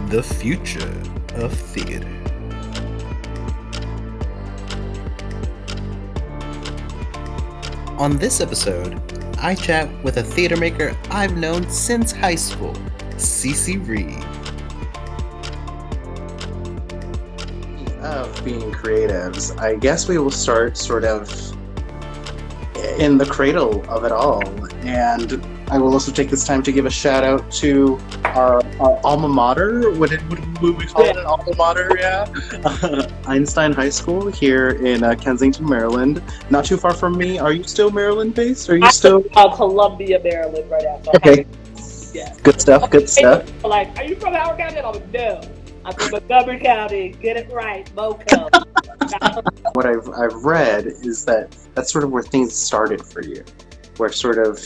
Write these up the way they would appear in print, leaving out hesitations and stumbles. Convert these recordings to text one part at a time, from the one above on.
The future of theater. On this episode, I chat with a theater maker I've known since high school, Sisi Reid. Of being creatives, I guess we will start sort of in the cradle of it all. And I will also take this time to give a shout out to our alma mater. What would we call it? An alma mater, yeah. Einstein High School here in Kensington, Maryland. Not too far from me. Are you still Maryland based? Are you still Columbia, Maryland, right now? So okay? Yeah. Good stuff. Good stuff. Like, are you from Howard County? I'm like, no. I'm from Montgomery County. Get it right, Moco. What I've read is that that's sort of where things started for you, where sort of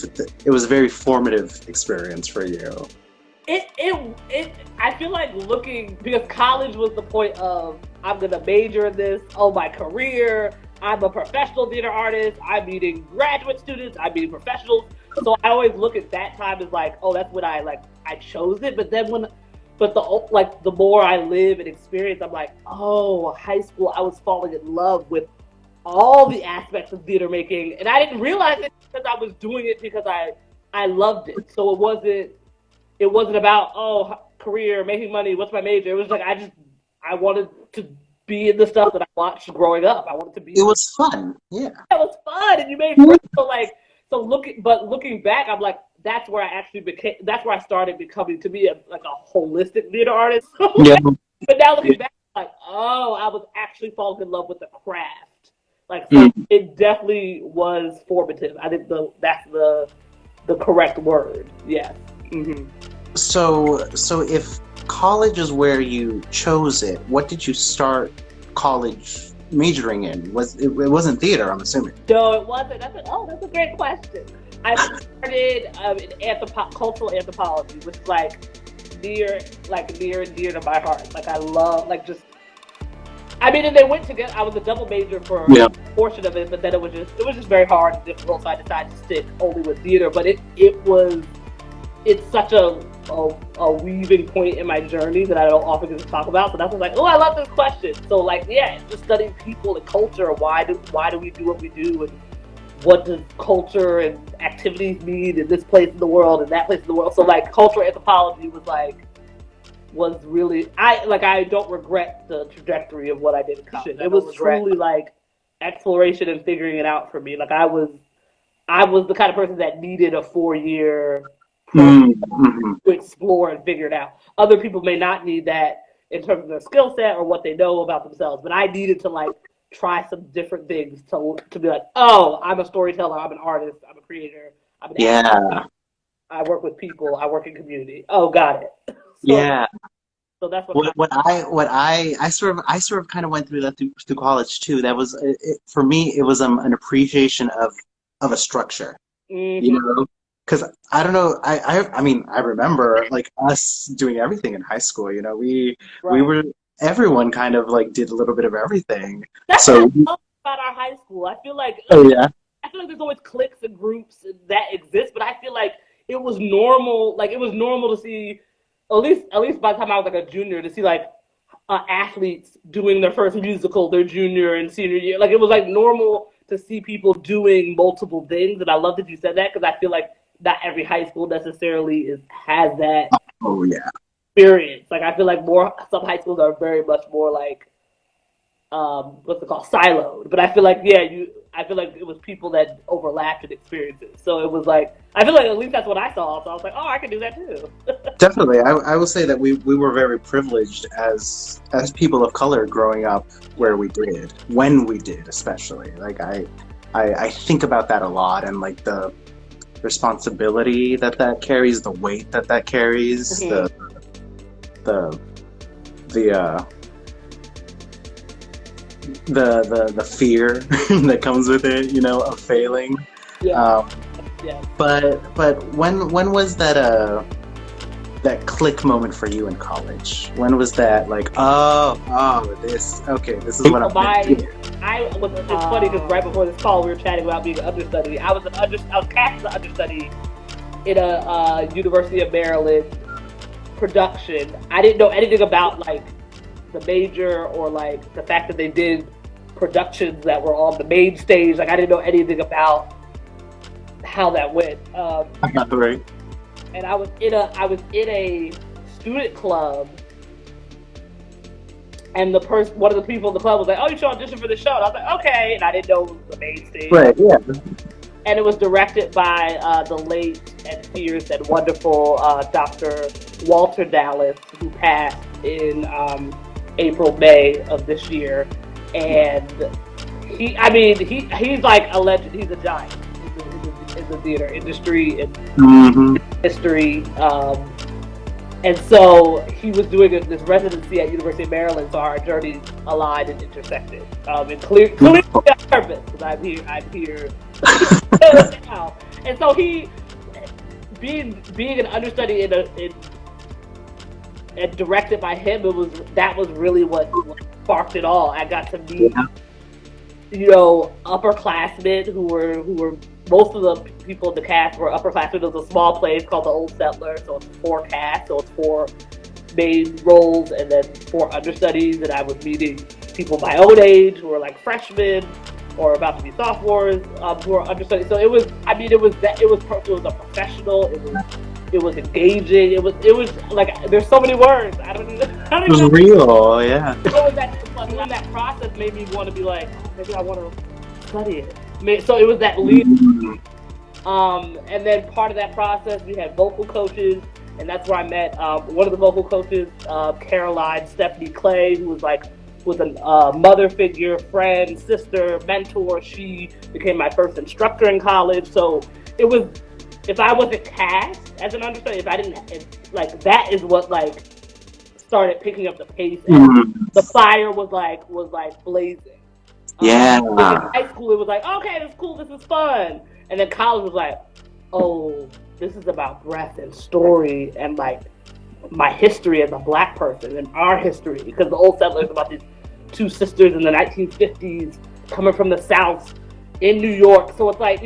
it was a very formative experience for you. I feel like because college was the point of, I'm gonna major in this, my career, I'm a professional theater artist, I'm meeting graduate students, I'm meeting professionals. So I always look at that time as like, that's when I chose it. But then the more I live and experience, I'm like, high school, I was falling in love with all the aspects of theater making, and I didn't realize it because I was doing it because I loved it. So it wasn't about career, making money, what's my major. It was like I wanted to be in the stuff that I watched growing up. I wanted to be. It was fun, yeah. It was fun, and you made friends. Looking back, I'm like, that's where I started becoming, to be a holistic theater artist. Yeah. But now looking back, I was actually falling in love with the craft. It definitely was formative. I think that's the correct word. Yeah. Mm-hmm. So if college is where you chose it, what did you start college majoring in? It wasn't theater, I'm assuming. No, it wasn't. That's a great question. I started in cultural anthropology, which is near and dear to my heart. I love and they went together. I was a double major for a portion of it, but then it was just very hard and difficult, so I decided to stick only with theater. But it's such a weaving point in my journey that I don't often get to talk about. So that's why I was like, I love this question. So just studying people and culture. Why do we do what we do, and what does culture and activities mean in this place in the world and that place in the world? So cultural anthropology was really, I don't regret the trajectory of what I did in college. It was truly exploration and figuring it out for me. I was the kind of person that needed a 4-year program to explore and figure it out. Other people may not need that in terms of their skill set or what they know about themselves, but I needed to try some different things to be I'm a storyteller, I'm an artist, I'm a creator, I'm an actor. I work with people, I work in community. Got it. So that's what I sort of kind of went through that through college too. That was for me. It was an appreciation of a structure, because I don't know. I mean, I remember us doing everything in high school. We were, everyone kind of did a little bit of everything. That's what I love about our high school. I feel like I feel like there's always cliques and groups that exist, but I feel like it was normal. It was normal to see. At least by the time I was a junior, to see athletes doing their first musical their junior and senior year. It was normal to see people doing multiple things, and I love that you said that, because I feel like not every high school necessarily has that experience. I feel like some high schools are very much more what's it called, siloed. But I feel like I feel like it was people that overlapped in experiences. So it was I feel like at least that's what I saw. So I was like, I can do that too. Definitely. I will say that we were very privileged as people of color growing up where we did, when we did, especially. I think about that a lot, and the responsibility that carries, the weight that carries, the fear that comes with it, of failing. But when was that click moment for you in college? When was that this is what I'm gonna do? It's funny because right before this call we were chatting about being an understudy. I was cast as an understudy in a University of Maryland production. I didn't know anything about like the major or like the fact that they did productions that were on the main stage. Like I didn't know anything about how that went. Right. And I was in a student club, and one of the people in the club was like, "Oh, you should audition for the show." And I was like, "Okay," and I didn't know it was the main stage. Right. Yeah. And it was directed by the late and fierce and wonderful Dr. Walter Dallas, who passed in April, May of this year. And he's like a legend. He's a giant in the theater industry and history. And so he was doing this residency at University of Maryland, so our journeys aligned and intersected. And clearly on purpose, because I'm here now. And so he, being an understudy and directed by him, that was really what sparked it all. I got to meet, upperclassmen who were most of the people in the cast were upperclassmen. It was a small place called The Old Settler, so it's 4 casts, so it's 4 main roles and then 4 understudies. And I was meeting people my own age who were like freshmen or about to be sophomores who were understudies. So it was a professional. It was engaging. It was like there's so many words. I don't even. It was real, yeah. It was that process made me want to be like, maybe I want to study it. So it was that lead. And then part of that process, we had vocal coaches, and that's where I met one of the vocal coaches, Caroline Stephanie Clay, who was a mother figure, friend, sister, mentor. She became my first instructor in college. So it was, if I wasn't cast as an understudy, that is what like started picking up the pace. And the fire was blazing. Yeah. In high school, it was like, okay, this is cool, this is fun. And then college was like, oh, this is about breath and story and like my history as a Black person and our history. Because The Old Settler is about these 2 sisters in the 1950s coming from the South in New York. So it's like,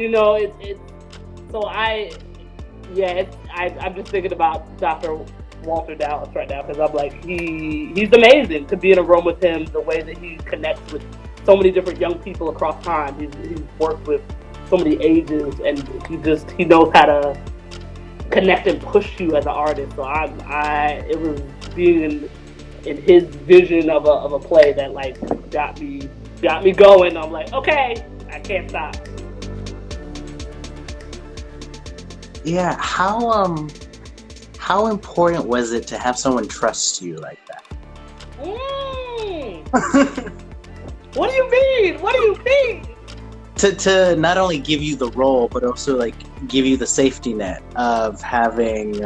I'm just thinking about Dr. Walter Dallas right now because I'm like, he's amazing to be in a room with him, the way that he connects with so many different young people across time. He's worked with so many ages, and he knows how to connect and push you as an artist. So it was being in his vision of a play that like got me going. I'm like, okay, I can't stop. Yeah, how important was it to have someone trust you like that? What do you mean? What do you mean? To not only give you the role, but also like give you the safety net of having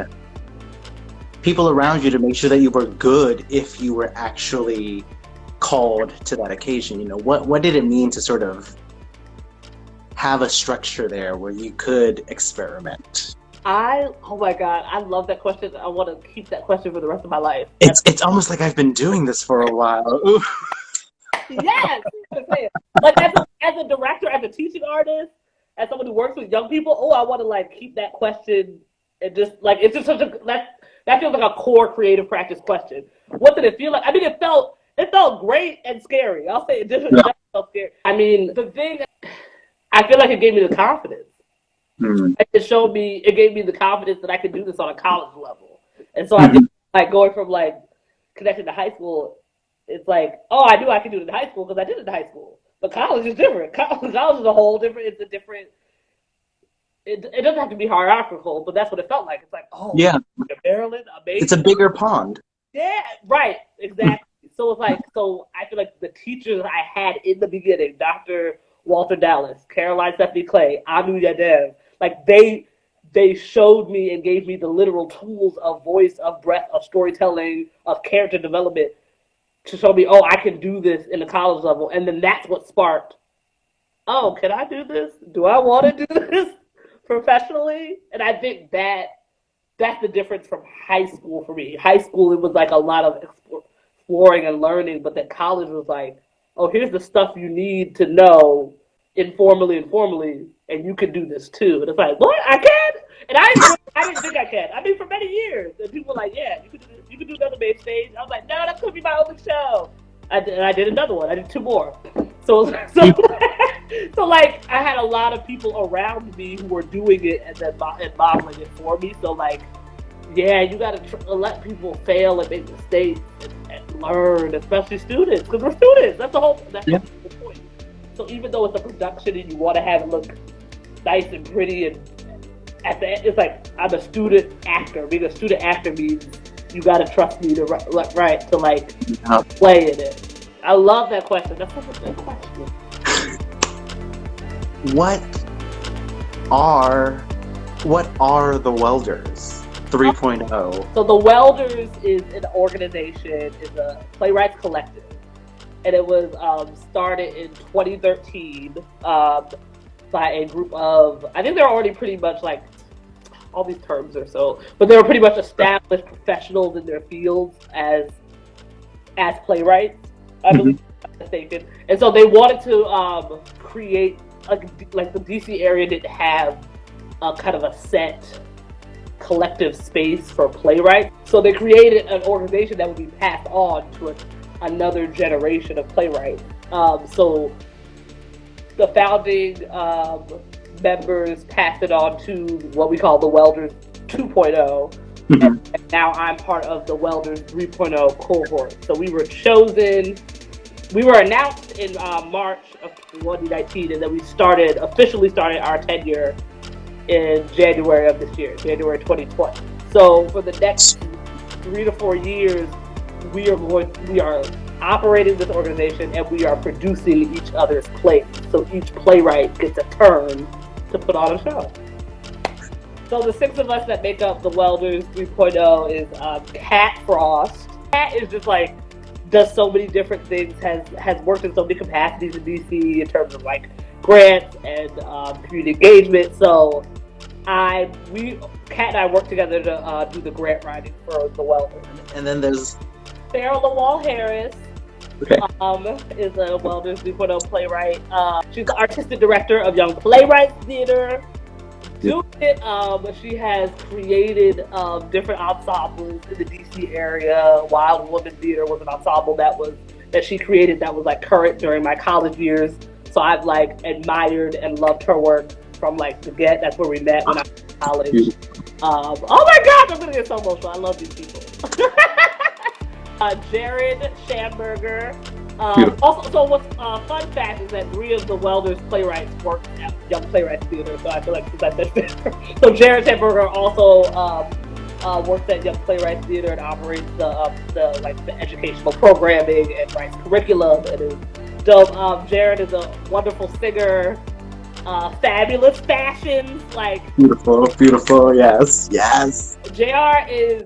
people around you to make sure that you were good if you were actually called to that occasion. What did it mean to sort of have a structure there where you could experiment? Oh my God, I love that question. I want to keep that question for the rest of my life. It's almost like I've been doing this for a while. Yes, like as a director, as a teaching artist, as someone who works with young people, I want to like keep that question and just like it's just such a that feels like a core creative practice question. What did it feel like? I mean, it felt great and scary. I'll say it different. Yeah. It felt scary. I mean, the thing, I feel like it gave me the confidence. It gave me the confidence that I could do this on a college level. And so I think like going from like connected to high school. It's like, I knew I could do it in high school because I did it in high school. But college is different. College is a whole different, it's a different, it doesn't have to be hierarchical, but that's what it felt like. It's like, yeah, Maryland, amazing. It's a bigger pond. Yeah, right, exactly. So it's like, I feel like the teachers I had in the beginning, Dr. Walter Dallas, Caroline Stephanie Clay, Anu Yadev, like they showed me and gave me the literal tools of voice, of breath, of storytelling, of character development to show me, I can do this in the college level. And then that's what sparked, can I do this? Do I want to do this professionally? And I think that's the difference from high school for me. High school, it was like a lot of exploring and learning, but then college was like, here's the stuff you need to know informally, and you can do this too. And it's like, what? I can? And I didn't think I can. I mean, for many years, and people were like, "Yeah, you could do another main stage." I was like, "No, that's gonna be my only show." I did another one. I did 2 more. So like, I had a lot of people around me who were doing it and then modeling it for me. So like, yeah, you gotta let people fail and make mistakes and learn, especially students, because we're students. That's the whole point. So even though it's a production and you want to have it look nice and pretty, and at the end, it's like, I'm a student actor. Being a student actor means you gotta trust me to play in it. I love that question. That's such a good question. What are the Welders 3.0? So the Welders is an organization, is a playwrights collective, and it was started in 2013 by a group of, I think they're already pretty much like, all these terms are so, but they were pretty much established professionals in their fields as playwrights, I believe, if I'm not mistaken. And so they wanted to create, like the DC area didn't have a kind of a set collective space for playwrights. So they created an organization that would be passed on to another generation of playwrights. So the founding members passed it on to what we call the Welders 2.0. And now I'm part of the Welders 3.0 cohort. So we were announced in March of 2019, and then we officially started our tenure in January of this year, January 2020. So for the next 3 to 4 years, we are operating this organization, and we are producing each other's plays. So each playwright gets a turn to put on a show. So the 6 of us that make up the Welders 3.0 is Kat Frost. Kat is just like, does so many different things, has worked in so many capacities in DC in terms of like grants and community engagement. So Kat and I work together to do the grant writing for the Welders. And then there's Sarah Lawal Harris. Okay. Is a Welders 3.0 playwright. She's the artistic director of Young Playwrights Theater. She has created different ensembles in the DC area. Wild Woman Theater was an ensemble that she created that was like current during my college years. So I've like admired and loved her work from like the get. That's where we met when I was in college. Oh my gosh, I'm gonna get so emotional. I love these people. Jared Schamberger. Also, so what's fun fact is that 3 of the Welders playwrights work at Young Playwrights Theater, so I feel like since I said that. So Jared Schamberger also works at Young Playwrights Theater and operates the educational programming and writes curriculum and is dope. Jared is a wonderful singer, fabulous fashions, like beautiful, yes. JR is.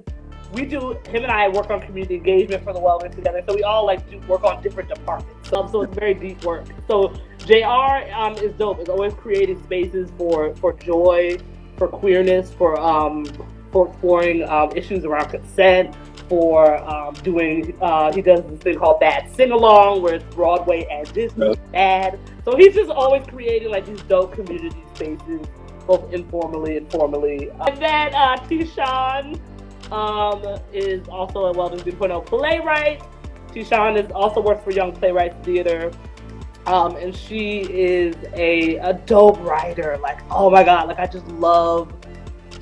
Him and I work on community engagement for the Welders together, so we all like do work on different departments. So it's very deep work. So JR is dope. Is always creating spaces for joy, for queerness, for exploring issues around consent, for doing. He does this thing called Bad Sing Along, where it's Broadway and Disney Bad. So he's just always creating like these dope community spaces, both informally and formally. And then Tishan. Is also a Welders 3.0 playwright. Tishan also works for Young Playwrights Theater, and she is a dope writer. Like, oh my god, like I just love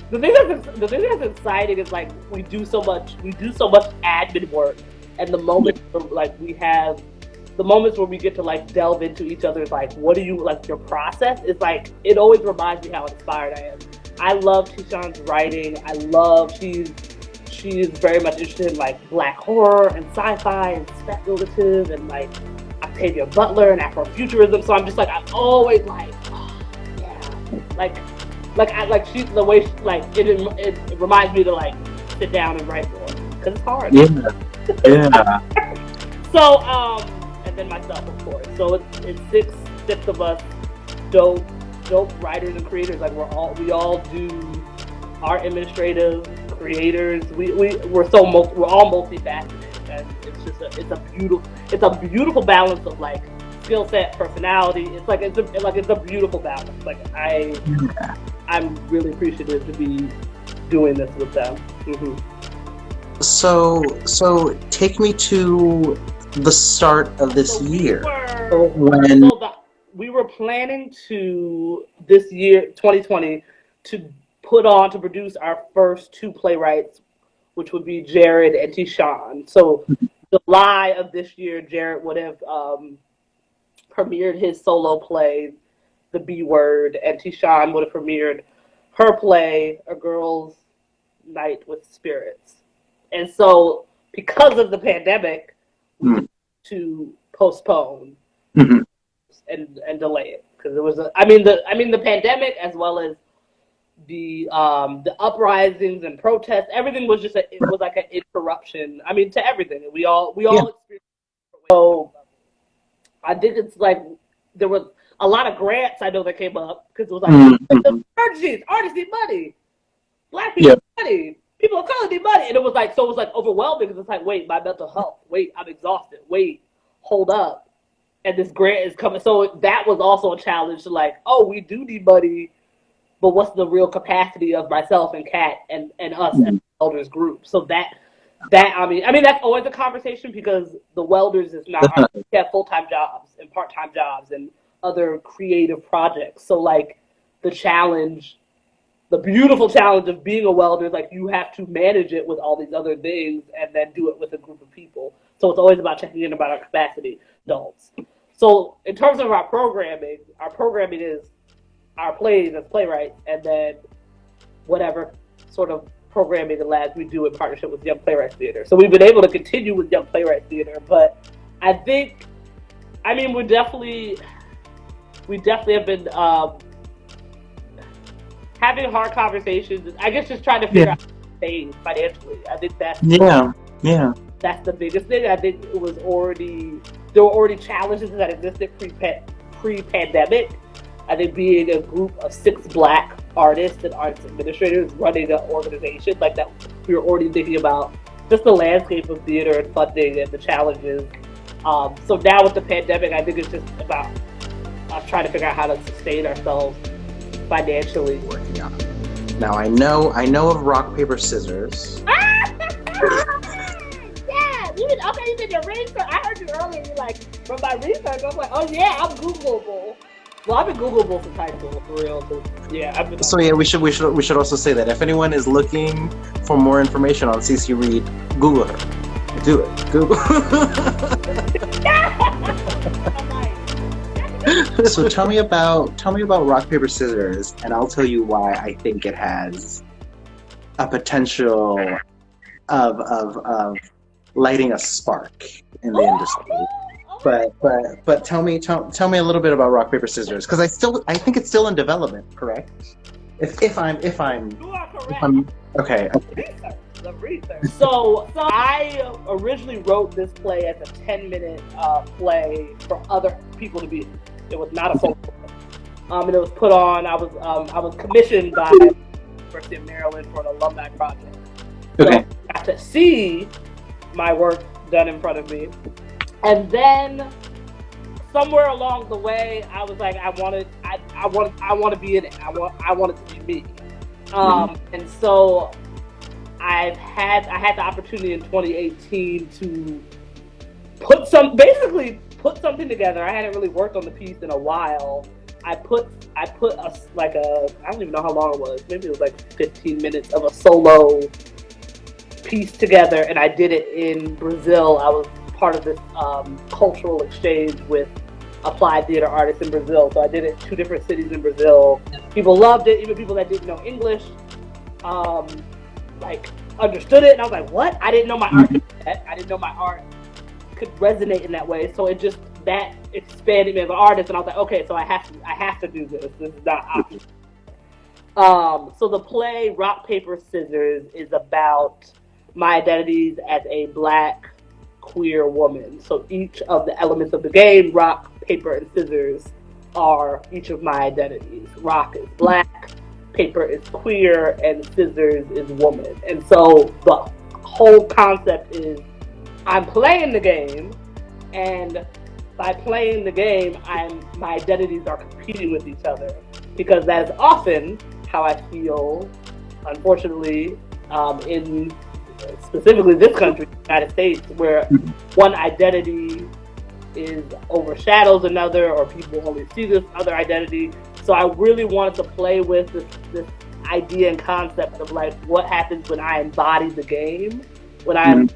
the thing that's exciting is like we do so much admin work, and the moments where we get to like delve into each other's like, what do you like your process is like, it always reminds me how inspired I am. I love Tishan's writing. She's very much interested in like black horror and sci-fi and speculative and like Octavia Butler and Afrofuturism. So I'm just like, I'm always like, oh, yeah, she's the way she, like it reminds me to like sit down and write more because it's hard. Yeah. So and then myself, of course. So it's six of us, dope writers and creators. Like we all do our administrative creators. We're all multifaceted, and it's a beautiful balance of like skill set, personality. It's a beautiful balance. Like I I'm really appreciative to be doing this with them. Mm-hmm. So take me to the start of this year. We were planning to this year, 2020, to produce our first 2 playwrights, which would be Jared and Tishawn. So July of this year, Jared would have premiered his solo play, The B Word, and Tishawn would have premiered her play, A Girl's Night with Spirits. And so, because of the pandemic, we had to postpone and delay it, because there was the pandemic, as well as the uprisings and protests. Everything was just it was like an interruption. I mean, to everything. We all experienced it. So I think it's like there was a lot of grants I know that came up, because it was like emergencies, artists need money, Black people need money, people of color need money, and it was like overwhelming, because it's like, wait, my mental health, wait, I'm exhausted, wait, hold up, and this grant is coming. So that was also a challenge to like, oh, we do need money, but what's the real capacity of myself and Kat and us as the Welders group? So that I mean that's always a conversation, because the Welders is not we have full-time jobs and part-time jobs and other creative projects. So like the beautiful challenge of being a welder, like you have to manage it with all these other things and then do it with a group of people. So it's always about checking in about our capacity, adults. So in terms of our programming is our plays as playwrights, and then whatever sort of programming and labs we do in partnership with Young Playwrights Theater. So we've been able to continue with Young Playwrights Theater, but I think, I mean, we definitely have been having hard conversations. I guess just trying to figure out how to stay financially. I think that's that's the biggest thing. I think there were already challenges that existed pre-pandemic. I think being a group of 6 Black artists and arts administrators running an organization like that, we were already thinking about just the landscape of theater and funding and the challenges. So now with the pandemic, I think it's just about trying to figure out how to sustain ourselves financially. Working on it. Now I know of rock, paper, scissors. You did your research. I heard you earlier. You're like, from my research, I was like, oh yeah, I'm Googleable. Well, I've been Googleable since high school, for real. So yeah, we should also say that if anyone is looking for more information on Sisi Reid, Google her. Do it. Google. So tell me about rock, paper, scissors, and I'll tell you why I think it has a potential of lighting a spark in the industry. But tell me a little bit about rock, paper, scissors, because I think it's still in development, correct? If I'm okay. The research. So I originally wrote this play as a 10-minute play for other people to be. It was not a solo play. And it was put on. I was commissioned by the University of Maryland for an alumni project. So I got to see my work done in front of me. And then somewhere along the way, I was like, I want to be in it. I want it to be me. And so I had the opportunity in 2018 to put something together. I hadn't really worked on the piece in a while. I put I don't even know how long it was. Maybe it was like 15 minutes of a solo piece together, and I did it in Brazil. I was part of this cultural exchange with applied theater artists in Brazil. So I did it in 2 different cities in Brazil. People loved it, even people that didn't know English, understood it. And I was like, what? I didn't know my art could do that. I didn't know my art could resonate in that way. So that expanded me as an artist, and I was like, okay, so I have to do this. This is not optional. So the play Rock, Paper, Scissors is about my identities as a Black queer woman. So each of the elements of the game, rock, paper, and scissors, are each of my identities. Rock is Black, paper is queer, and scissors is woman. And so the whole concept is I'm playing the game, and by playing the game, my identities are competing with each other, because that is often how I feel. Unfortunately, in specifically this country, the United States, where one identity is overshadows another, or people only see this other identity. So I really wanted to play with this idea and concept of like what happens when I embody the game, when I'm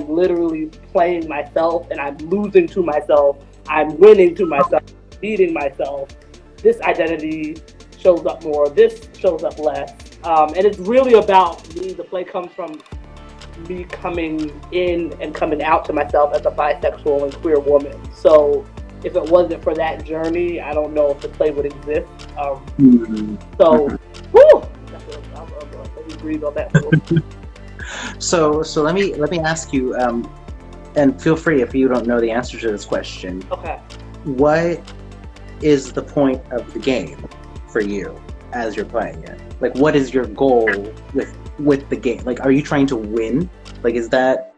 literally playing myself and I'm losing to myself, I'm winning to myself, beating myself. This identity shows up more, this shows up less. And it's really about me. The play comes from me coming in and coming out to myself as a bisexual and queer woman. So if it wasn't for that journey, I don't know if the play would exist. So, whew, let me breathe on that. So let me ask you, and feel free if you don't know the answer to this question. Okay. What is the point of the game for you as you're playing it? Like, what is your goal with the game? Like, are you trying to win? Like, is that,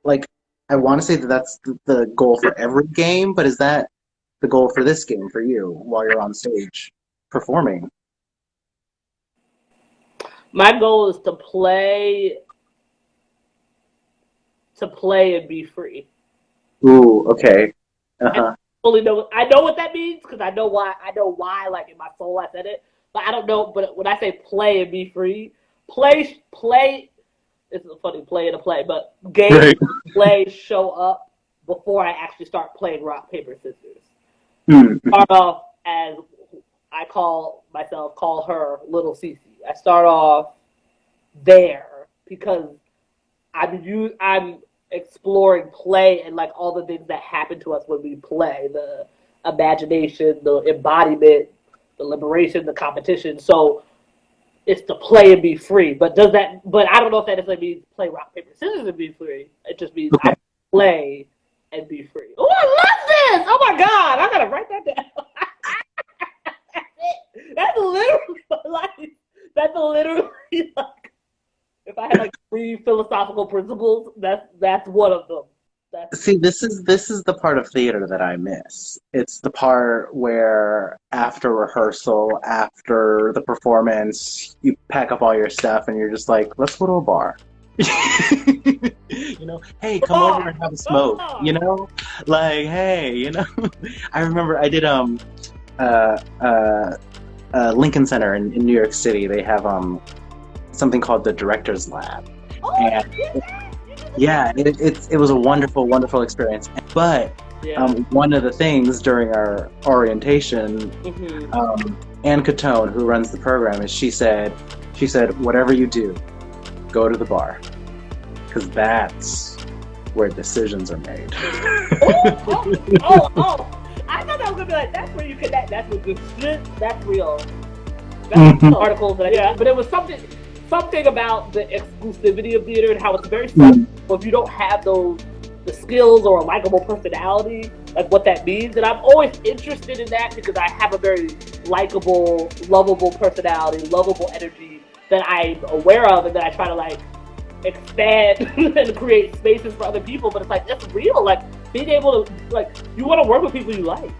like, I want to say that that's the goal for every game, but is that the goal for this game for you while you're on stage performing? My goal is to play and be free. Ooh, okay. Uh-huh. I know what that means because I know why, like in my soul I said it, but I don't know. But when I say play and be free, play, it's a funny play in a play, but games right. Play show up before I actually start playing rock, paper, scissors. Start off as I call her Little Sisi. I start off there because I'm exploring play and like all the things that happen to us when we play, the imagination, the embodiment, the liberation, the competition. So it's to play and be free. But I don't know if that necessarily means play rock, paper, scissors and be free. It just means I play and be free. Oh, I love this! Oh my God, I gotta write that down. That's literally like, if I had like 3 philosophical principles, that's one of them. See, this is the part of theater that I miss. It's the part where after rehearsal, after the performance, you pack up all your stuff and you're just like, let's go to a bar. You know, hey, come over and have a smoke. You know, like, hey, you know. I remember I did Lincoln Center in New York City. They have something called the Director's Lab. And it was a wonderful, wonderful experience. But one of the things during our orientation, Ann Catone, who runs the program, is she said, whatever you do, go to the bar, because that's where decisions are made. I thought that was gonna be like, that's where you connect. That's what good shit. That's real. That's the articles that I did. But it was something about the exclusivity of theater and how it's very simple. If you don't have the skills or a likable personality, like what that means. And I'm always interested in that because I have a very likable, lovable personality, lovable energy that I'm aware of and that I try to like expand and create spaces for other people. But it's like, it's real. Like being able to, like, you want to work with people you like.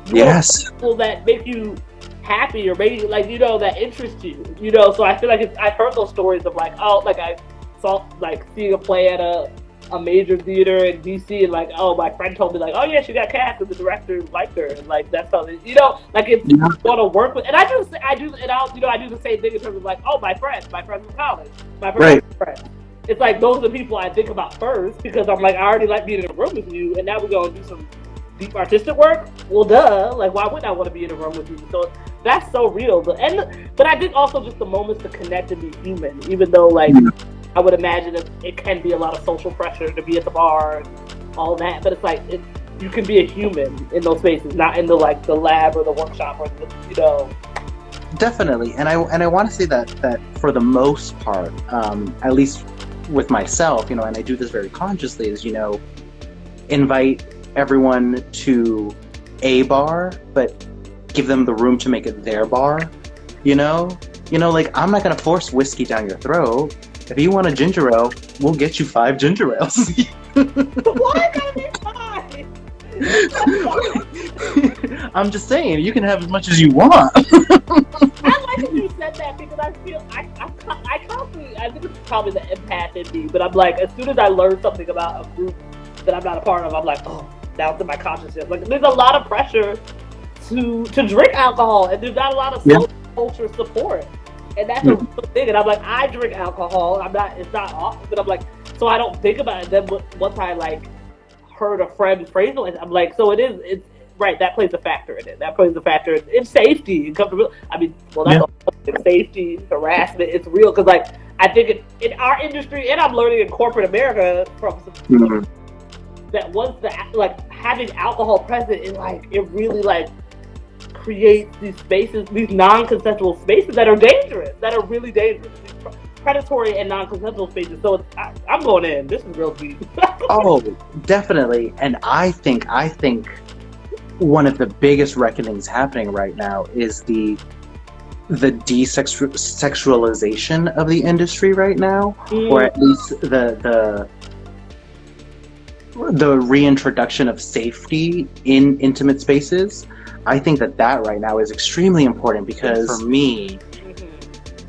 Yes. People that make you happy or maybe like, you know, that interest you, you know. So I feel like I've heard those stories of like, oh, like I saw like seeing a play at a major theater in DC and like, oh, my friend told me like, oh yeah, she got cast and the director liked her and like that's how, you know, like it's you want to work with. And I do the same thing in terms of like, oh, my friends from college, my friends. It's like those are the people I think about first because I'm like, I already like being in a room with you and now we're going to do some deep artistic work. Well, duh, like why wouldn't I want to be in a room with you? So that's so real. But I think also just the moments to connect and be human, even though like I would imagine that it can be a lot of social pressure to be at the bar and all that. But it's like you can be a human in those spaces, not in the like the lab or the workshop or the, you know. Definitely, and I want to say that for the most part, at least with myself, you know, and I do this very consciously, is, you know, invite everyone to a bar, but give them the room to make it their bar. You know, like I'm not gonna force whiskey down your throat. If you want a ginger ale, we'll get you 5 ginger ales. Why gotta be 5? I'm just saying, you can have as much as you want. I like it probably the empath in me, but I'm like, as soon as I learn something about a group that I'm not a part of, I'm like, oh, now it's in my consciousness. Like, there's a lot of pressure to drink alcohol, and there's not a lot of social culture support, and that's a real thing. And I'm like, I drink alcohol. It's not often, but I'm like, so I don't think about it. Then once I like heard a friend phrase it, like, I'm like, so it's right. That plays a factor in it. That plays a factor in safety and comfortability. I mean, well, that's all safety, harassment. It's real because like I think in our industry, and I'm learning in corporate America from some that once like having alcohol present, it really like creates these spaces, these non-consensual spaces that are dangerous, that are really dangerous, these predatory and non-consensual spaces. So I'm going in. This is real deep. Oh, definitely. And I think one of the biggest reckonings happening right now is the desexualization of the industry right now, or at least the reintroduction of safety in intimate spaces. I think that right now is extremely important because for me,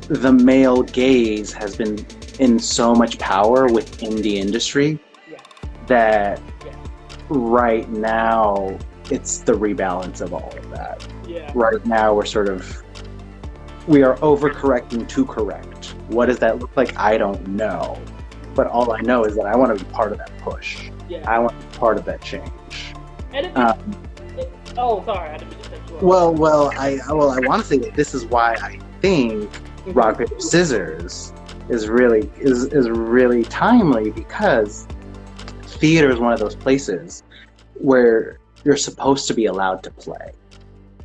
the male gaze has been in so much power within the industry that right now it's the rebalance of all of that. Yeah. Right now we are overcorrecting to correct. What does that look like? I don't know. But all I know is that I want to be part of that push. Yeah. I want to be part of that change. And sorry, I didn't mean to cut you off. Well, I want to say that this is why I think rock paper scissors is really timely, because theater is one of those places where you're supposed to be allowed to play,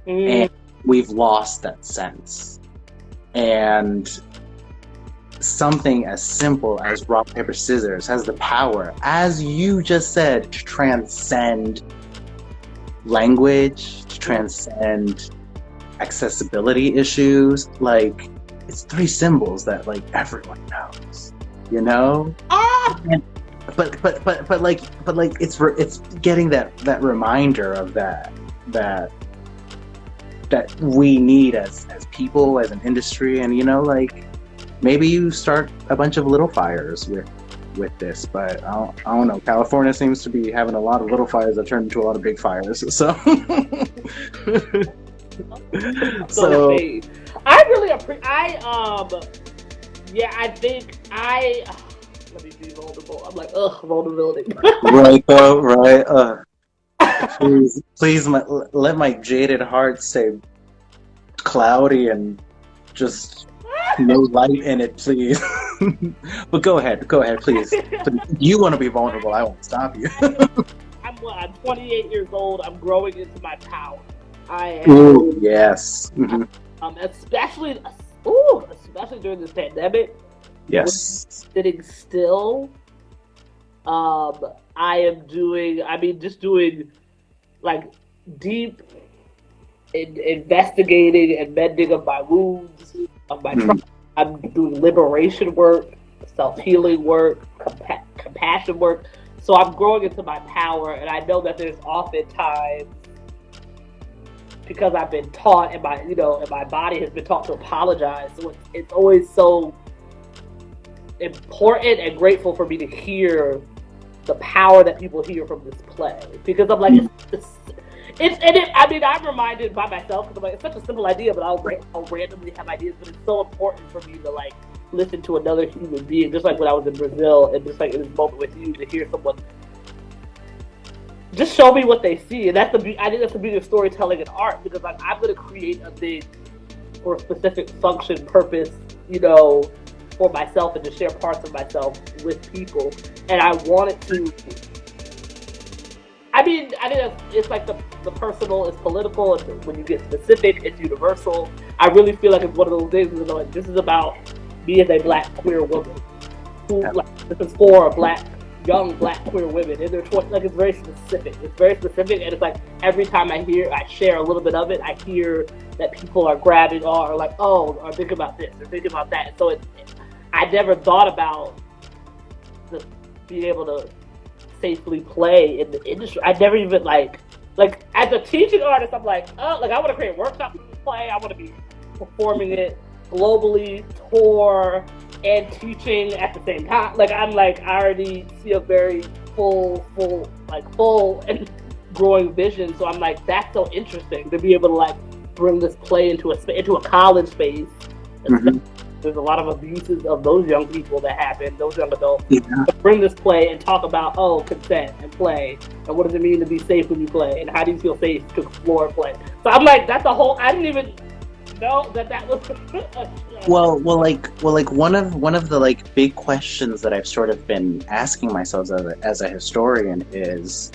and we've lost that sense. And something as simple as rock paper scissors has the power, as you just said, to transcend language, to transcend accessibility issues. Like, it's three symbols that like everyone knows, you know. But it's getting that reminder of that we need as people, as an industry. And you know, like, maybe you start a bunch of little fires with this, but I don't know. California seems to be having a lot of little fires that turn into a lot of big fires. So I really appreciate. Let me be vulnerable. I'm like, vulnerability. Right though, right. Please, let my jaded heart stay cloudy and just no light in it, please. But go ahead, please. You want to be vulnerable? I won't stop you. I'm 28 years old. I'm growing into my power. I am. Ooh, yes. Mm-hmm. Especially during this pandemic. Yes. Sitting still. Just doing like deep investigating and mending of my wounds, of my trauma. I'm doing liberation work, self-healing work, compassion work. So I'm growing into my power, and I know that there's often times, because I've been taught, and my body has been taught to apologize. So it's always so important and grateful for me to hear the power that people hear from this play, because I'm like, I'm reminded by myself, because I'm like, it's such a simple idea, but I'll randomly have ideas, but it's so important for me to like listen to another human being, just like when I was in Brazil, and just like in this moment with you, to hear someone just show me what they see. And I think that's the beauty of storytelling and art, because like, I'm going to create a thing for a specific function, purpose, for myself, and to share parts of myself with people. And I want it to, I think it's like the personal is political, and when you get specific, it's universal. I really feel like it's one of those things where like, this is about me as a Black queer woman. This is for young Black queer women in their 20s. Like, it's very specific. And it's like every time I share a little bit of it, I hear that people are grabbing or like, or thinking about this or thinking about that. And so I never thought about being able to safely play in the industry. I never even like as a teaching artist, I'm like, I want to create workshops for this play. I want to be performing it. globally, tour, and teaching at the same time. Like I'm like I already see a very full and growing vision. So I'm like that's so interesting to be able to like bring this play into a college space. Mhm. There's a lot of abuses of those young people that happen, those young adults. Yeah. Bring this play and talk about consent and play and what does it mean to be safe when you play and how do you feel safe to explore play. So I'm like that's a whole. I didn't even know that was. Well, like one of the like big questions that I've sort of been asking myself as a historian is,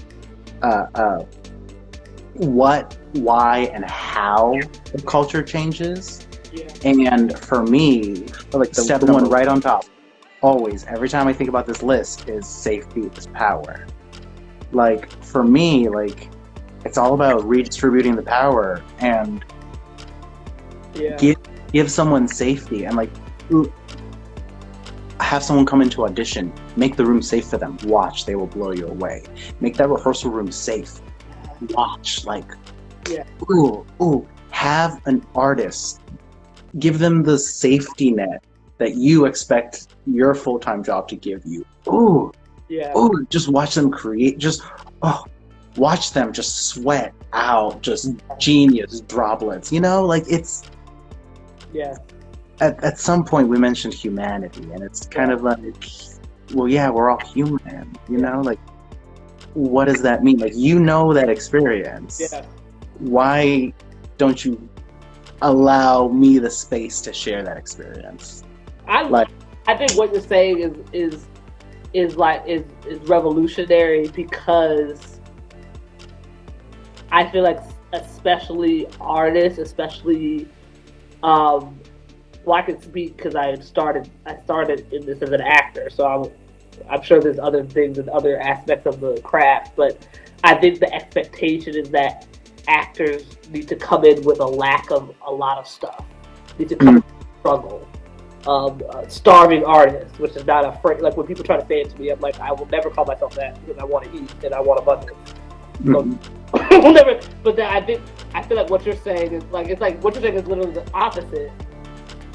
what, why, and how the culture changes. Yeah. And for me, like step one right on top, always, every time I think about this list, is safety is power. Like, for me, like, it's all about redistributing the power and give someone safety and, like, have someone come into audition, make the room safe for them, watch, they will blow you away. Make that rehearsal room safe, watch, like, have an artist, give them the safety net that you expect your full-time job to give you. Just watch them create, watch them just sweat out, just genius droplets, you know, like it's, at some point we mentioned humanity, and it's kind of like, well, yeah, we're all human, you know, like, what does that mean? Like, you know that experience. Why don't you allow me the space to share that experience? I think what you're saying is revolutionary, because I feel like especially artists, well, I can speak because I started in this as an actor, so I'm sure there's other things and other aspects of the craft, but I think the expectation is that actors need to come in with a lack of a lot of stuff. Need to come with struggle. Starving artist, which is not afraid. Like when people try to say it to me, I'm like, I will never call myself that because I want to eat and I want abundance. So I will never. But then I feel like what you're saying is like what you're saying is literally the opposite.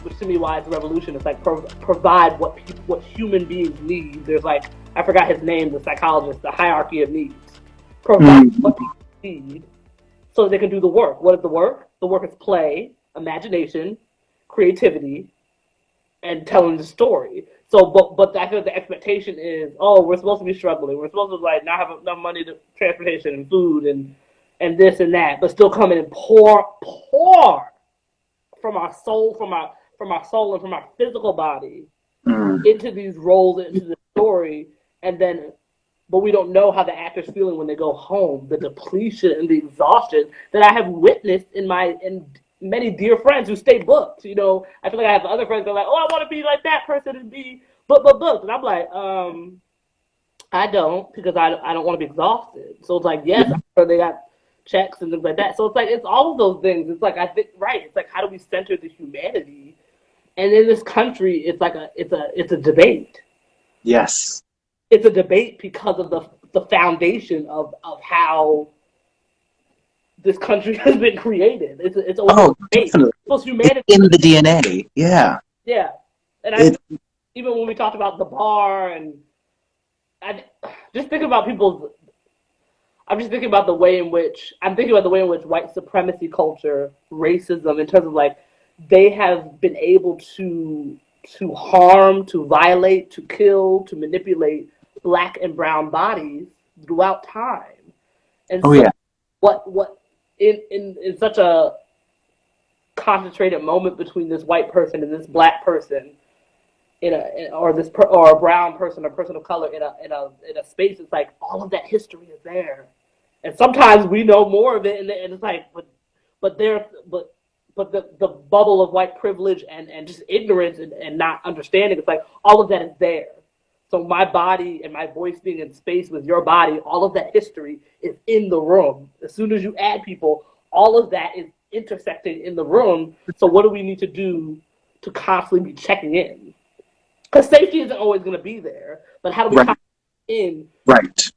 Which to me, why it's a revolution. It's like provide what human beings need. There's like I forgot his name, the psychologist, the hierarchy of needs. Provide what people need, so they can do the work. What is the work? The work is play, imagination, creativity, and telling the story. So, but I feel like the expectation is, we're supposed to be struggling. We're supposed to like not have enough money to transportation and food and this and that, but still come in and pour from our soul, from our soul and from our physical body into these roles, into the story, and then. But we don't know how the actor's feeling when they go home, the depletion and the exhaustion that I have witnessed in many dear friends who stay booked. You know, I feel like I have other friends that are like, I want to be like that person and be booked. And I'm like, I don't, because I don't want to be exhausted. So it's like, yes, I'm sure they got checks and things like that. So it's like, it's all of those things. It's like, I think, right. It's like, how do we center the humanity? And in this country, it's like it's a debate. Yes. It's a debate because of the foundation of how this country has been created. It's a debate. It's humanity. It's in the DNA. Yeah. Yeah. And even when we talked about the bar, and I just think about I'm thinking about the way in which white supremacy culture, racism, in terms of like they have been able to harm, to violate, to kill, to manipulate Black and brown bodies throughout time. And what in such a concentrated moment between this white person and this Black person or a brown person or person of color in a space, it's like all of that history is there. And sometimes we know more of it, and it's like but the bubble of white privilege and just ignorance and not understanding, it's like all of that is there. So my body and my voice being in space with your body, all of that history is in the room. As soon as you add people, all of that is intersecting in the room. So what do we need to do to constantly be checking in? Because safety isn't always going to be there, but how do we check in? Right.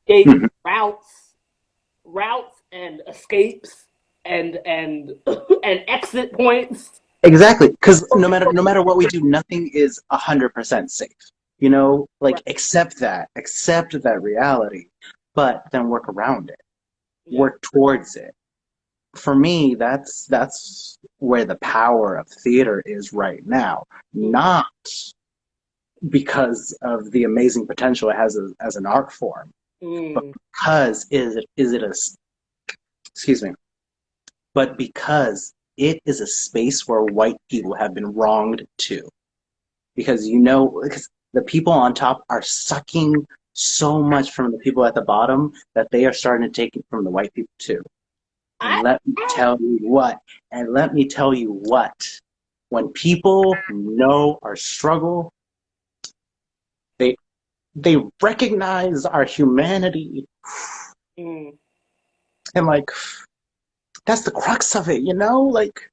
Routes and escapes and exit points Exactly, because no matter what we do, nothing is 100% safe. You know, like accept that reality, but then work around it, work towards it. For me, that's where the power of theater is right now. Not because of the amazing potential it has as an art form, but because excuse me, but because it is a space where white people have been wronged too. Because because the people on top are sucking so much from the people at the bottom that they are starting to take it from the white people too. And let me tell you what, when people know our struggle, they recognize our humanity. And like, that's the crux of it, you know? Like,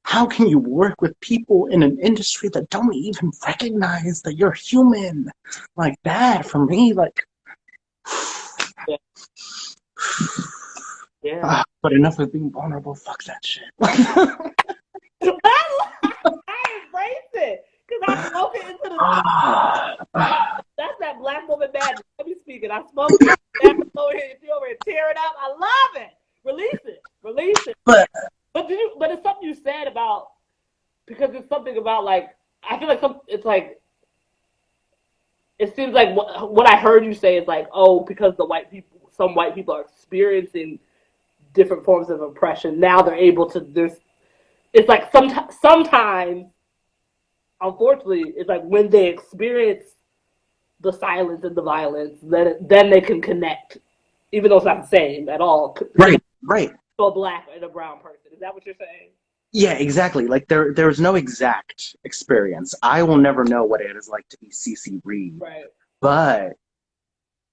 how can you work with people in an industry that don't even recognize that you're human? Like that, for me, like... Yeah. But enough of being vulnerable. Fuck that shit. I embrace it. Because I smoke it into the... That's that black woman magic. Let me speak it. I smoke it. You're over here tearing up. I love it. Release it. But it's something you said about, because it's something about, like, I feel like it's like, it seems like what I heard you say is like, oh, because some white people are experiencing different forms of oppression, now they're able to, it's like sometimes, unfortunately, it's like when they experience the silence and the violence, then they can connect, even though it's not the same at all. Right. To a black and a brown person. Is that what you're saying? Yeah, exactly. Like there's no exact experience. I will never know what it is like to be Sisi Reid. Right. But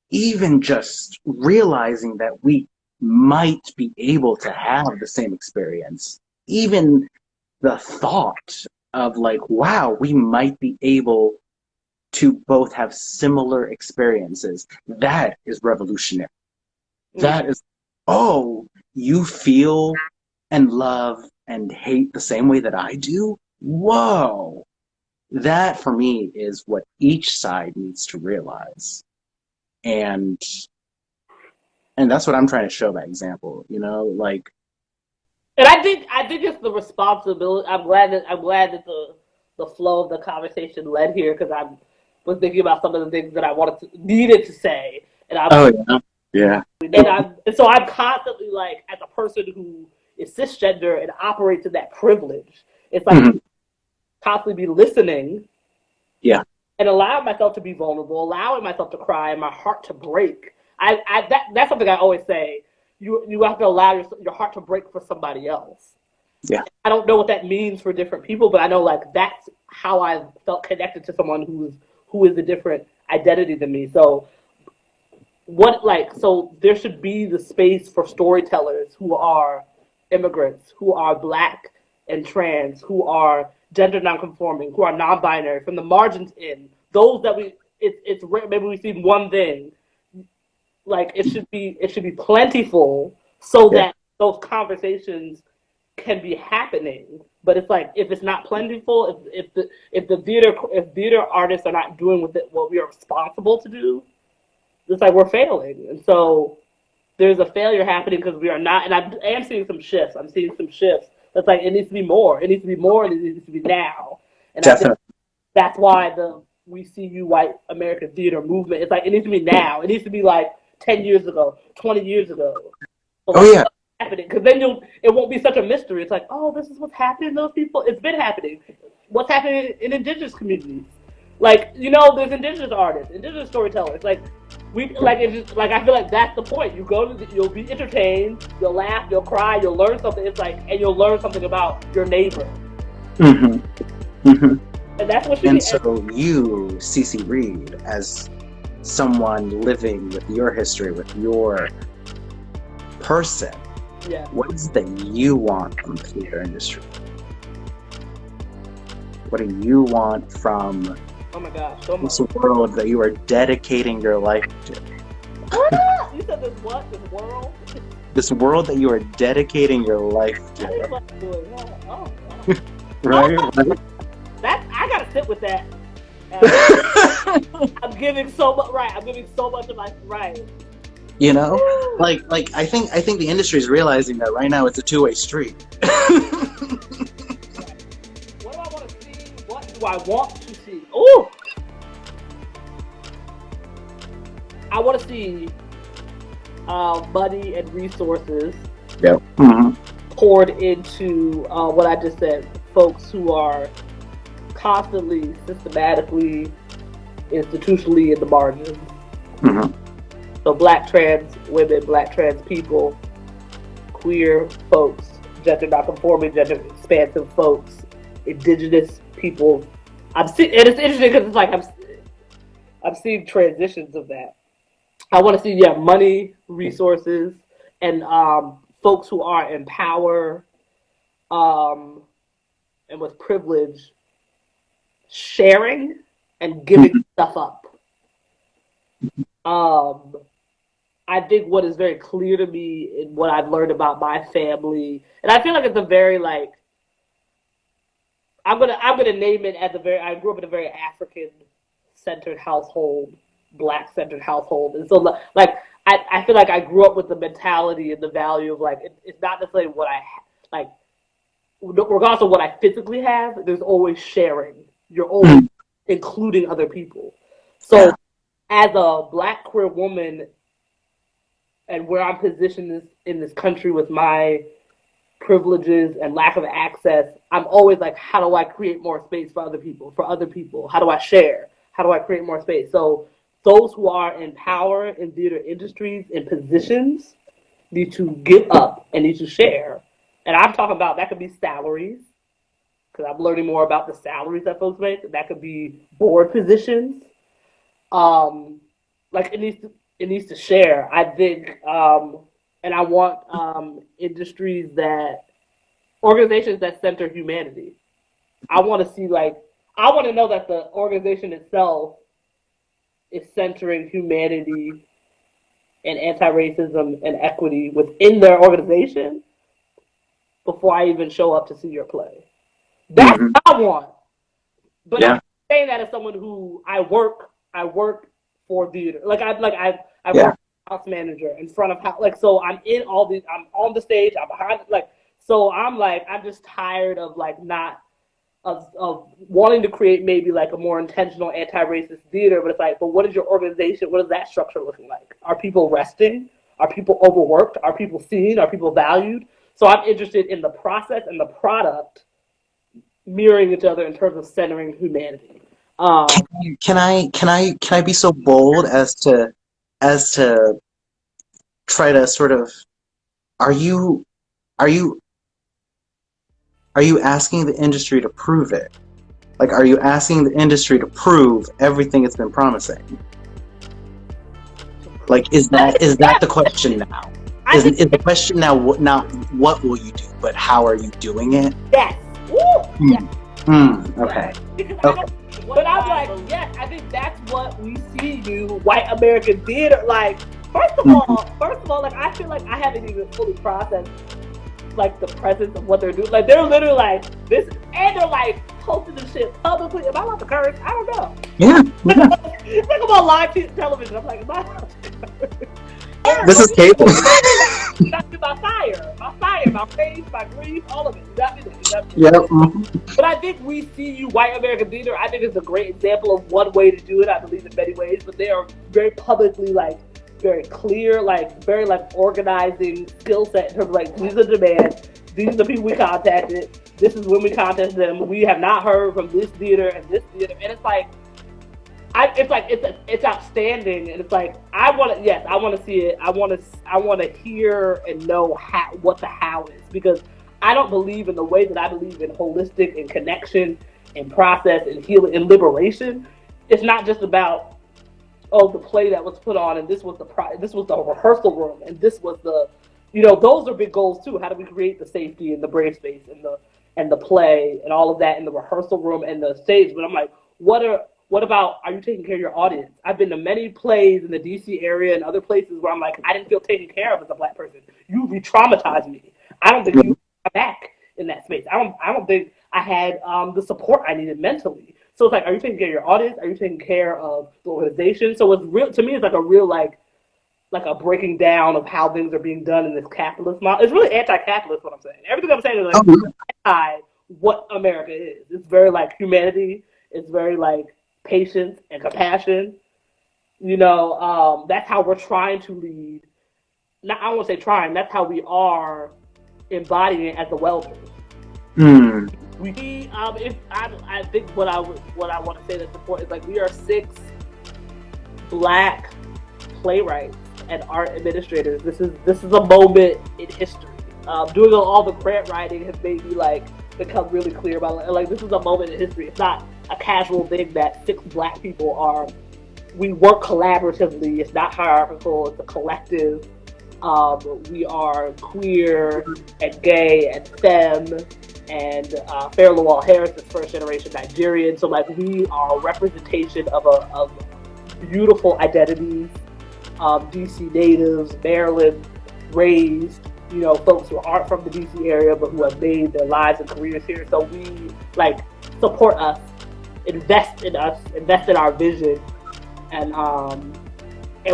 even just realizing that we might be able to have the same experience, even the thought of like, wow, we might be able to both have similar experiences, that is revolutionary. That is, oh, you feel and love and hate the same way that I do? Whoa. That, for me, is what each side needs to realize. And that's what I'm trying to show by example, you know, like. And I think it's the responsibility. I'm glad that the flow of the conversation led here, because I was thinking about some of the things that I needed to say, and yeah. And so I'm constantly like, as a person who is cisgender and operates in that privilege, it's like constantly be listening, and allowing myself to be vulnerable, allowing myself to cry and my heart to break. That's something I always say. You have to allow your heart to break for somebody else. Yeah. I don't know what that means for different people, but I know like that's how I felt connected to someone who is a different identity than me. So there should be the space for storytellers who are immigrants, who are black and trans, who are gender nonconforming, who are non-binary, from the margins in. Those that it's rare, maybe we see one thing. Like it should be plentiful so that those conversations can be happening. But it's like, if it's not plentiful, if theater artists are not doing what we are responsible to do, it's like we're failing. And so there's a failure happening because we are not. And I am seeing some shifts. I'm seeing some shifts. That's like, it needs to be more. It needs to be more. And it needs to be now. And definitely. I think that's why the We See You White American Theater movement, it's like, it needs to be now. It needs to be like 10 years ago, 20 years ago. So happening, because then it won't be such a mystery. It's like, oh, this is what's happening to those people. It's been happening. What's happening in indigenous communities? Like, you know, there's indigenous artists, indigenous storytellers. Like, I feel like that's the point. You'll be entertained, you'll laugh, you'll cry, you'll learn something. It's like, and you'll learn something about your neighbor. And that's what should be. And so you, Sisi Reid, as someone living with your history, with your person, what is it that you want from the theater industry? What do you want from this world that you are dedicating your life to? You said this what? This world? This world that you are dedicating your life to. Right? I gotta sit with that. I'm giving so much. Right, I'm giving so much of my right. You know, like I think the industry is realizing that right now it's a two-way street. What do I want to see? What do I want to see? Ooh, I want to see money and resources poured into what I just said. Folks who are constantly, systematically, institutionally in the margins. So Black trans women, Black trans people, queer folks, gender non-conforming, gender expansive folks, indigenous people. And it's interesting because it's like I'm seeing transitions of that. I want to see money, resources, and folks who are in power and with privilege sharing and giving stuff up. I think what is very clear to me in what I've learned about my family, and I feel like it's a very like I'm gonna name it as I grew up in a very African centered household, Black centered household, and so like I feel like I grew up with the mentality and the value of like it's not necessarily what I like, regardless of what I physically have. There's always sharing. You're always including other people. So as a Black queer woman, and where I'm positioned in this country with my privileges and lack of access, I'm always like, how do I create more space for other people? How do I share? How do I create more space? So those who are in power in theater industries, in positions, need to give up and need to share. And I'm talking about, that could be salaries, because I'm learning more about the salaries that folks make. That could be board positions. Like it needs to share. I think, and I want organizations that center humanity. I want to know that the organization itself is centering humanity and anti-racism and equity within their organization before I even show up to see your play. That's what I want. But I'm saying that as someone who I work for theater. I work as house manager in front of house. So I'm in all these. I'm on the stage. I'm behind. So I'm just tired of of wanting to create maybe like a more intentional anti-racist theater. But it's like, but what is your organization? What is that structure looking like? Are people resting? Are people overworked? Are people seen? Are people valued? So I'm interested in the process and the product mirroring each other in terms of centering humanity. Can I be so bold as to try to sort of are you asking the industry to prove it? Like, are you asking the industry to prove everything it's been promising? Like, is that the question now? Is the question now what will you do, but how are you doing it? Yes. Woo! Yes. Okay. But I'm like, yes, I think that's what we see you, white American theater. Like, first of all, like I feel like I haven't even fully processed like the presence of what they're doing. Like they're literally like this, and they're like posting this shit publicly. Am I allowed to curse? I don't know. Yeah. It's like I'm on live television. I'm like, am I allowed to curse? This is cable. My fire, my rage, my grief, all of it. Yeah. But I think we see you, white American theater. I think it's a great example of one way to do it. I believe in many ways, but they are very publicly, like, very clear, like, very, like, organizing skill set in terms of, like, these are the demands, these are the people we contacted, this is when we contacted them, we have not heard from this theater and this theater, and it's like, it's outstanding, and it's like I want to see it. I want to hear and know what the how is, because I don't believe in the way that I believe in holistic and connection and process and healing and liberation. It's not just about the play that was put on and this was the rehearsal room and this was the those are big goals too. How do we create the safety and the brave space and the play and all of that in the rehearsal room and the stage? But I'm like, what about, are you taking care of your audience? I've been to many plays in the DC area and other places where I'm like, I didn't feel taken care of as a Black person. You re-traumatized me. I don't think you come back in that space. I don't think I had the support I needed mentally. So it's like, are you taking care of your audience? Are you taking care of the organization? So it's real to me. It's like a real like a breaking down of how things are being done in this capitalist model. It's really anti-capitalist. What I'm saying. Everything I'm saying is like anti what America is. It's very like humanity. It's very like patience and compassion. That's how we're trying to lead. Not, I won't say trying. That's how we are embodying it as the Welders. If I think what I want to say that's important is like we are 6 Black playwrights and art administrators. This is a moment in history. Doing all the grant writing has made me like become really clear about like this is a moment in history. It's not a casual thing that 6 Black people are. We work collaboratively. It's not hierarchical. It's a collective. We are queer and gay and STEM and Fair Lawal Harris is first generation Nigerian. So like we are a representation of beautiful identities. DC natives, Maryland raised, folks who aren't from the DC area but who have made their lives and careers here. So we like support us, invest in our vision, and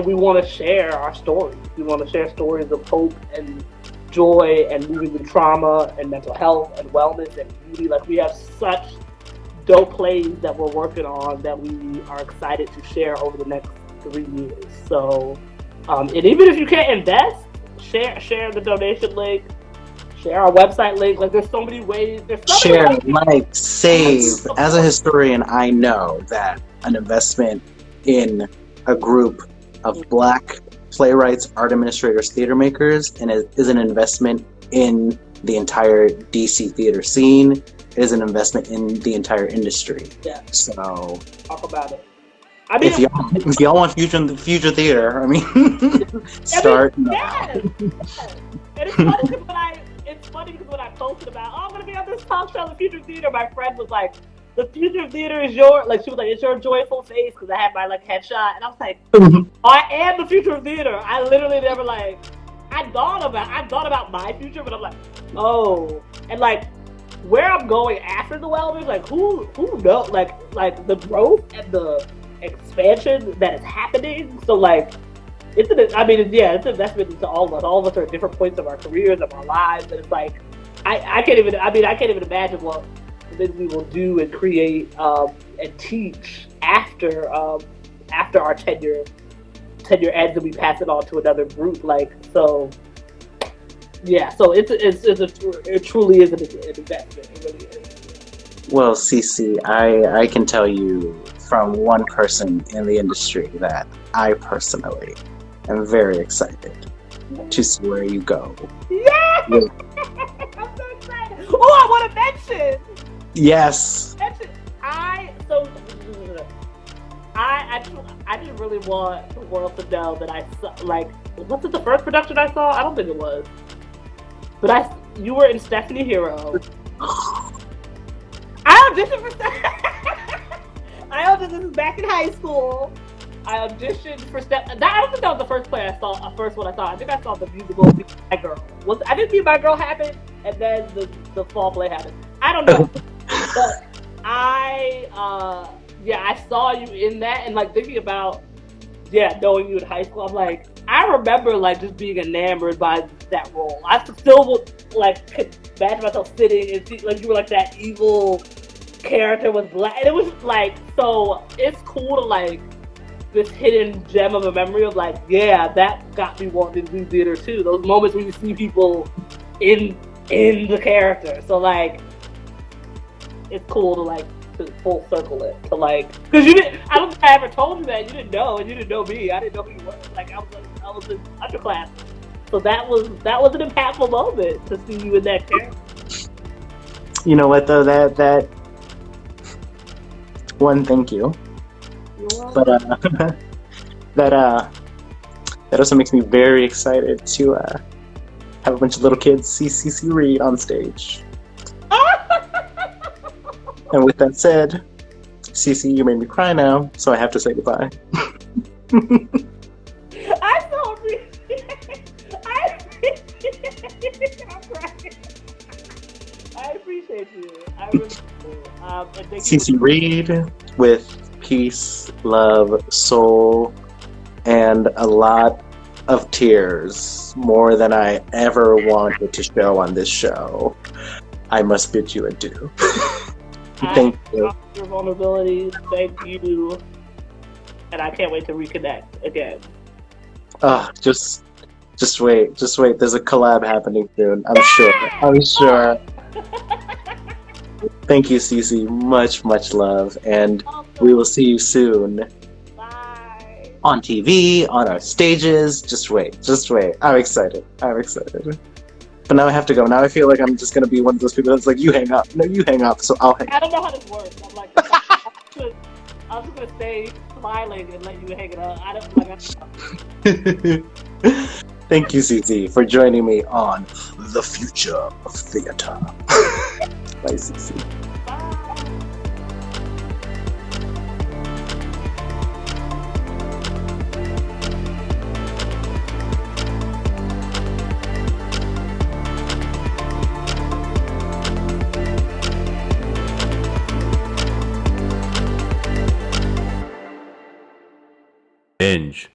we want to share our stories. We want to share stories of hope and joy and moving through trauma and mental health and wellness and beauty. Like we have such dope plays that we're working on that we are excited to share over the next 3 years. So, and even if you can't invest, share the donation link, share our website link. Like there's so many ways. Share, like, save. As a historian, I know that an investment in a group of Black playwrights, art administrators, theater makers, and is an investment in the entire DC theater scene. It is an investment in the entire industry. Yeah. So talk about it. I mean, if y'all want future theater, I mean, start now. Yes. And it's funny because when I posted about, I'm going to be on this talk show, The Future of Theater, my friend was like, the future of theater is she was like, it's your joyful face, because I had my like headshot, and I was like, I am the future of theater. I literally never like, I thought about my future, but I'm like, oh, and like where I'm going after the Welders, like who knows, like the growth and the expansion that is happening. So like it's an investment into all of us. All of us are at different points of our careers, of our lives, and it's like I can't even imagine what the things we will do and create and teach after our tenure ends and we pass it on to another group. Like so, yeah. So it truly is an investment. It really is. Well, Sisi, I can tell you from one person in the industry that I personally am very excited to see where you go. Yeah! I'm so excited. Oh, I want to mention. Yes. I didn't really want the world to know that I saw, like, was it the first production I saw? I don't think it was. But you were in Stephanie Hero. I auditioned for this is back in high school. I auditioned for I don't think that was the first play I saw. First one I saw. I think I saw the musical Be My Girl. I didn't see My Girl happen, and then the fall play happened. I don't know, but I saw you in that, and like thinking about knowing you in high school. I'm like, I remember like just being enamored by that role. I still would like imagine myself sitting and see like you were like that evil character with black, and it was like, so it's cool to like this hidden gem of a memory of like, yeah, that got me wanting to do theater too. Those moments where you see people in the character. So like, it's cool to like to full circle it to like, because I don't think I ever told you that. You didn't know, and you didn't know me. I didn't know who you were. Like I was in underclass, so that was an impactful moment to see you in that character. You know what though, that one, thank you. But that also makes me very excited to have a bunch of little kids see Sisi Reid on stage. And with that said, Sisi, you made me cry now, so I have to say goodbye. I so appreciate it. I'm crying. I appreciate appreciate you. I really do. And thank you Sisi Reid with peace, love, soul, and a lot of tears, more than I ever wanted to show on this show. I must bid you adieu. Thank you. Your vulnerability. Thank you. And I can't wait to reconnect again. Just wait. There's a collab happening soon. I'm sure. Thank you, Sisi. Much love. And we will see you soon. Bye. On TV, on our stages. Just wait. I'm excited. But now I have to go. Now I feel like I'm just going to be one of those people that's like, you hang up. No, you hang up. So I'll hang up. I don't know how this works. I'm like, I'm just going to stay smiling and let you hang it up. I don't like. Thank you, Sisi, for joining me on The Future of Theater. Bye, Sisi. Binge.